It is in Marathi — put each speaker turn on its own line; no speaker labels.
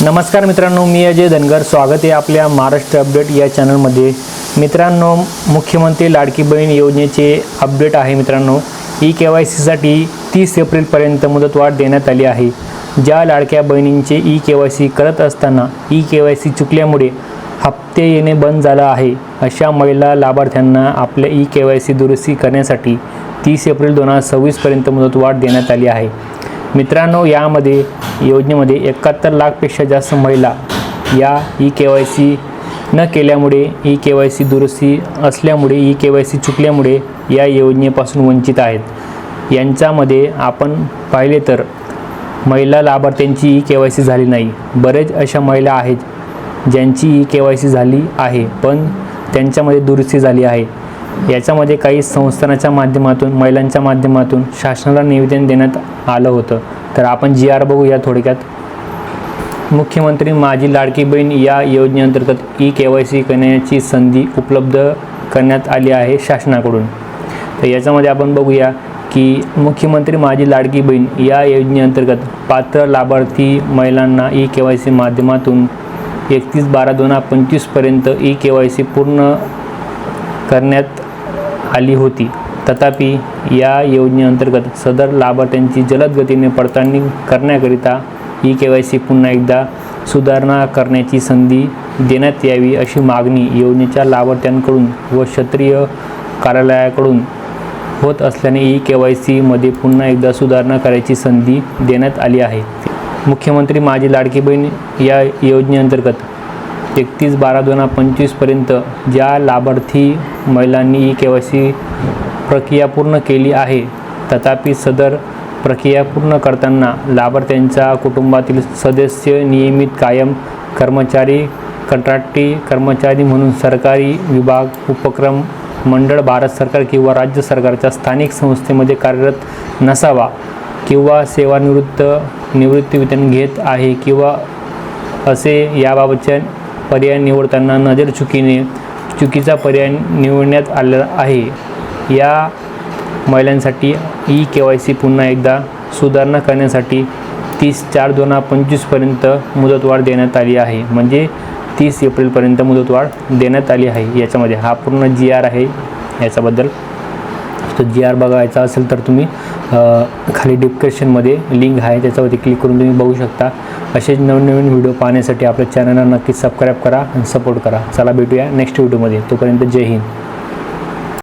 नमस्कार मित्रांनो, मी अजय धनगर. स्वागत आहे आपल्या महाराष्ट्र अपडेट या चॅनलमध्ये. मित्रांनो, मुख्यमंत्री लाडकी बहीण योजनेचे अपडेट आहे. मित्रांनो, KYCसाठी 30 एप्रिलपर्यंत मुदतवाढ देण्यात आली आहे. ज्या लाडक्या बहिणींचे KYC करत असताना KYC चुकल्यामुळे हप्ते येणे बंद झाला आहे, अशा महिला लाभार्थ्यांना आपल्या KYC दुरुस्ती करण्यासाठी 30 एप्रिल 2026 पर्यंत मुदतवाढ देण्यात आली आहे. मित्रांनो, यामध्ये योजनेमध्ये 71 लाखपेक्षा जास्त महिला या KYC न केल्यामुळे KYC दुरुस्ती असल्यामुळे KYC चुकल्यामुळे या योजनेपासून वंचित आहेत. यांच्यामध्ये आपण पाहिले तर महिला लाभार्थ्यांची KYC झाली नाही. बरेच अशा महिला आहेत ज्यांची KYC झाली आहे पण त्यांच्यामध्ये दुरुस्ती झाली आहे. याच्यामध्ये काही संस्थानाच्या माध्यमातून, महिलांच्या माध्यमातून शासनाला निवेदन देण्यात आलं होतं. तर आपण GR बघूया थोडक्यात. मुख्यमंत्री माझी लाडकी बहीण या योजनेअंतर्गत KYC करण्याची संधी उपलब्ध करण्यात आली आहे शासनाकडून. तर याच्यामध्ये आपण बघूया की मुख्यमंत्री माझी लाडकी बहीण या योजनेअंतर्गत पात्र लाभार्थी महिलांना KYC माध्यमातून 31/12/2025 पर्यंत KYC पूर्ण करण्यात आली होती. तथापि या योजनेअंतर्गत सदर लाभार्थ्यांची जलद गतीने पडताळणी करण्याकरिता KYC पुन्हा एकदा सुधारणा करण्याची संधी देण्यात यावी, अशी मागणी योजनेच्या लाभार्थ्यांकडून व क्षेत्रीय कार्यालयाकडून होत असल्याने KYC मध्ये पुन्हा एकदा सुधारणा करायची संधी देण्यात आली आहे. मुख्यमंत्री माझी लाडकी बहीण या योजनेअंतर्गत 31/12/2025 पर्यंत ज्या लाभार्थी महिलांनी KYC प्रक्रिया पूर्ण केली आहे, तथापि सदर प्रक्रिया पूर्ण करताना लाभार्थ्यांच्या कुटुंबातील सदस्य नियमित कायम कर्मचारी, कंत्राटी कर्मचारी म्हणून सरकारी विभाग, उपक्रम, मंडळ, भारत सरकार किंवा राज्य सरकारच्या स्थानिक संस्थेमध्ये कार्यरत नसावा किंवा निवृत्ती वेतन घेत आहे किंवा असे याबाबतच्या पर्याय निवडताना चुकीचा पर्याय निवडण्यात आलेला आहे. या महिलांसाठी KYC पुन्हा एकदा सुधारणा करण्यासाठी 30/4/2025 पर्यंत मुदतवाढ देण्यात आली आहे. म्हणजे 30 एप्रिलपर्यंत मुदतवाढ देण्यात आली आहे. याच्यामध्ये हा पूर्ण GR आहे. याच्याबद्दल तो GR बघायचा असेल तर तुम्ही खाली डिस्क्रिप्शनमध्ये लिंक आहे, त्याच्यावरती क्लिक करून तुम्ही बघू शकता. असेच नवीन व्हिडिओ पाहण्यासाठी आपल्या चॅनलला नक्की सबस्क्राईब करा आणि सपोर्ट करा. चला भेटूया नेक्स्ट व्हिडिओमध्ये. तोपर्यंत जय हिंद.